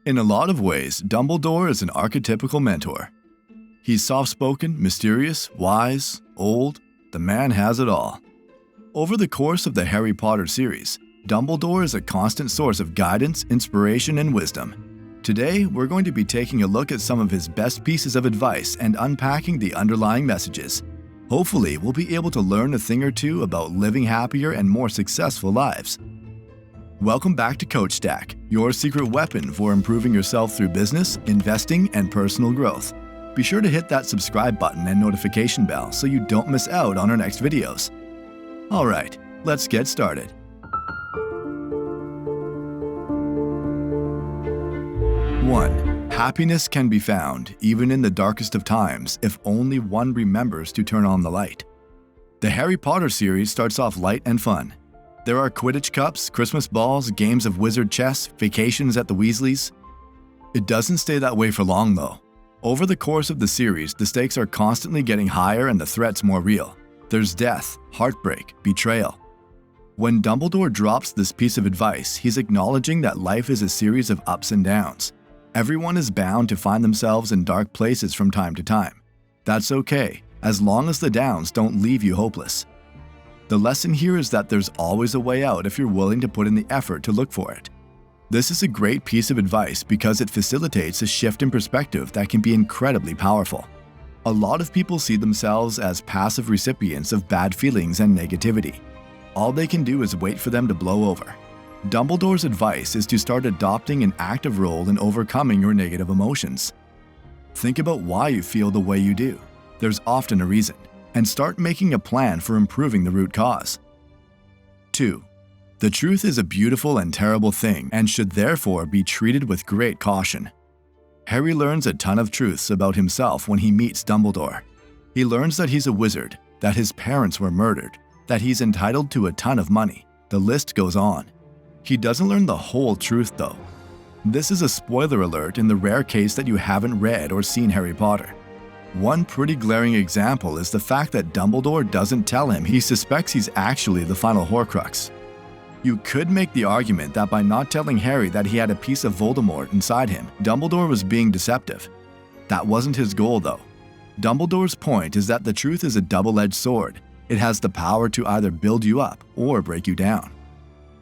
In a lot of ways, Dumbledore is an archetypical mentor. He's soft-spoken, mysterious, wise, old. The man has it all. Over the course of the Harry Potter series, Dumbledore is a constant source of guidance, inspiration, and wisdom. Today, we're going to be taking a look at some of his best pieces of advice and unpacking the underlying messages. Hopefully, we'll be able to learn a thing or two about living happier and more successful lives. Welcome back to Coach Stack, your secret weapon for improving yourself through business, investing, and personal growth. Be sure to hit that subscribe button and notification bell so you don't miss out on our next videos. Alright, let's get started. 1. Happiness can be found even in the darkest of times if only one remembers to turn on the light. The Harry Potter series starts off light and fun. There are Quidditch cups, Christmas balls, games of wizard chess, vacations at the Weasleys. It doesn't stay that way for long though. Over the course of the series, the stakes are constantly getting higher and the threats more real. There's death, heartbreak, betrayal. When Dumbledore drops this piece of advice, he's acknowledging that life is a series of ups and downs. Everyone is bound to find themselves in dark places from time to time. That's okay, as long as the downs don't leave you hopeless. The lesson here is that there's always a way out if you're willing to put in the effort to look for it. This is a great piece of advice because it facilitates a shift in perspective that can be incredibly powerful. A lot of people see themselves as passive recipients of bad feelings and negativity. All they can do is wait for them to blow over. Dumbledore's advice is to start adopting an active role in overcoming your negative emotions. Think about why you feel the way you do. There's often a reason. And start making a plan for improving the root cause. 2. The truth is a beautiful and terrible thing and should therefore be treated with great caution. Harry learns a ton of truths about himself when he meets Dumbledore. He learns that he's a wizard, that his parents were murdered, that he's entitled to a ton of money. The list goes on. He doesn't learn the whole truth though. This is a spoiler alert in the rare case that you haven't read or seen Harry Potter. One pretty glaring example is the fact that Dumbledore doesn't tell him he suspects he's actually the final Horcrux. You could make the argument that by not telling Harry that he had a piece of Voldemort inside him, Dumbledore was being deceptive. That wasn't his goal though. Dumbledore's point is that the truth is a double-edged sword. It has the power to either build you up or break you down.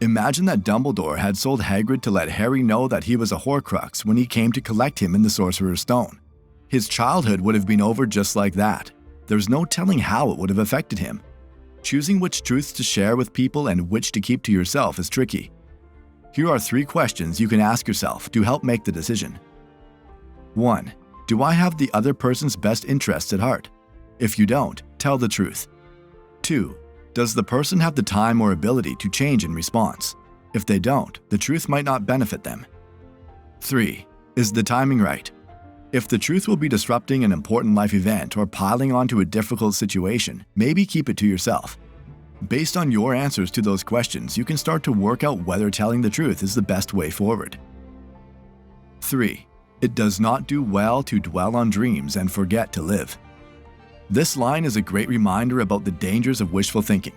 Imagine that Dumbledore had sold Hagrid to let Harry know that he was a Horcrux when he came to collect him in the Sorcerer's Stone. His childhood would have been over just like that. There's no telling how it would have affected him. Choosing which truths to share with people and which to keep to yourself is tricky. Here are 3 questions you can ask yourself to help make the decision. 1. Do I have the other person's best interests at heart? If you don't, tell the truth. 2. Does the person have the time or ability to change in response? If they don't, the truth might not benefit them. 3. Is the timing right? If the truth will be disrupting an important life event or piling onto a difficult situation, maybe keep it to yourself. Based on your answers to those questions, you can start to work out whether telling the truth is the best way forward. 3. It does not do well to dwell on dreams and forget to live. This line is a great reminder about the dangers of wishful thinking.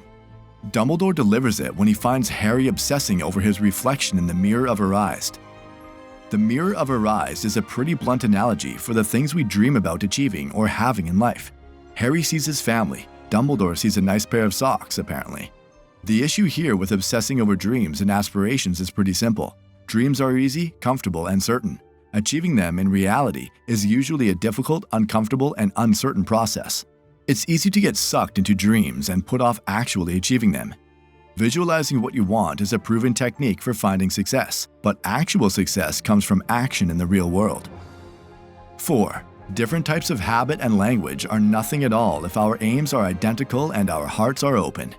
Dumbledore delivers it when he finds Harry obsessing over his reflection in the mirror of her eyes. The mirror of her eyes is a pretty blunt analogy for the things we dream about achieving or having in life. Harry sees his family. Dumbledore sees a nice pair of socks, apparently. The issue here with obsessing over dreams and aspirations is pretty simple. Dreams are easy, comfortable, and certain. Achieving them in reality is usually a difficult, uncomfortable, and uncertain process. It's easy to get sucked into dreams and put off actually achieving them. Visualizing what you want is a proven technique for finding success, but actual success comes from action in the real world. 4. Different types of habit and language are nothing at all if our aims are identical and our hearts are open.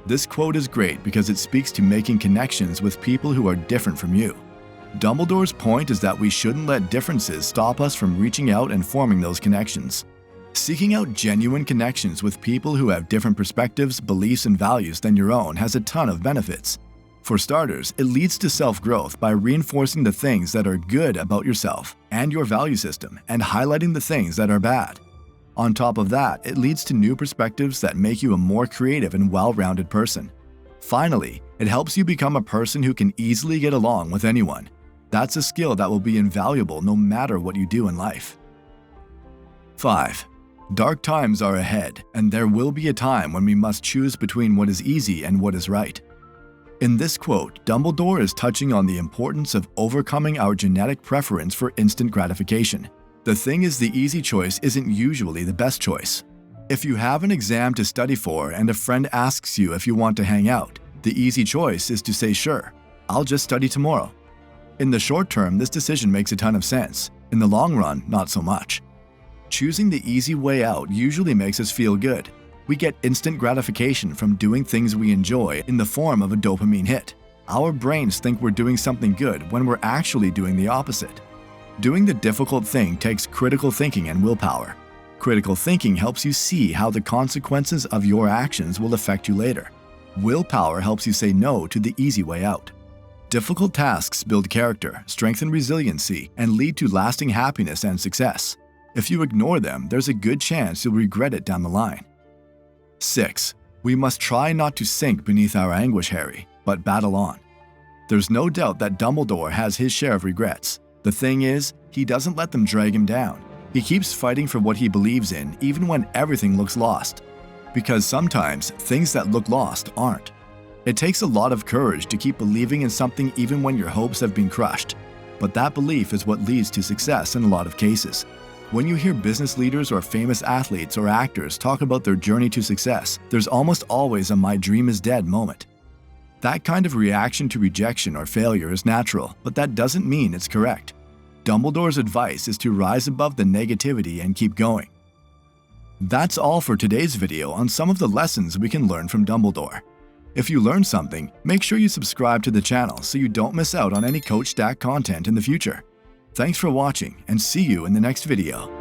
This quote is great because it speaks to making connections with people who are different from you. Dumbledore's point is that we shouldn't let differences stop us from reaching out and forming those connections. Seeking out genuine connections with people who have different perspectives, beliefs, and values than your own has a ton of benefits. For starters, it leads to self-growth by reinforcing the things that are good about yourself and your value system and highlighting the things that are bad. On top of that, it leads to new perspectives that make you a more creative and well-rounded person. Finally, it helps you become a person who can easily get along with anyone. That's a skill that will be invaluable no matter what you do in life. 5. Dark times are ahead, and there will be a time when we must choose between what is easy and what is right. In this quote, Dumbledore is touching on the importance of overcoming our genetic preference for instant gratification. The thing is, the easy choice isn't usually the best choice. If you have an exam to study for and a friend asks you if you want to hang out, the easy choice is to say, "Sure, I'll just study tomorrow." In the short term, this decision makes a ton of sense. In the long run, not so much. Choosing the easy way out usually makes us feel good. We get instant gratification from doing things we enjoy in the form of a dopamine hit. Our brains think we're doing something good when we're actually doing the opposite. Doing the difficult thing takes critical thinking and willpower. Critical thinking helps you see how the consequences of your actions will affect you later. Willpower helps you say no to the easy way out. Difficult tasks build character, strengthen resiliency, and lead to lasting happiness and success. If you ignore them, there's a good chance you'll regret it down the line. 6. We must try not to sink beneath our anguish, Harry, but battle on. There's no doubt that Dumbledore has his share of regrets. The thing is, he doesn't let them drag him down. He keeps fighting for what he believes in, even when everything looks lost. Because sometimes, things that look lost aren't. It takes a lot of courage to keep believing in something even when your hopes have been crushed. But that belief is what leads to success in a lot of cases. When you hear business leaders or famous athletes or actors talk about their journey to success, there's almost always a "my dream is dead" moment. That kind of reaction to rejection or failure is natural, but that doesn't mean it's correct. Dumbledore's advice is to rise above the negativity and keep going. That's all for today's video on some of the lessons we can learn from Dumbledore. If you learned something, make sure you subscribe to the channel so you don't miss out on any Coach Stack content in the future. Thanks for watching, and see you in the next video.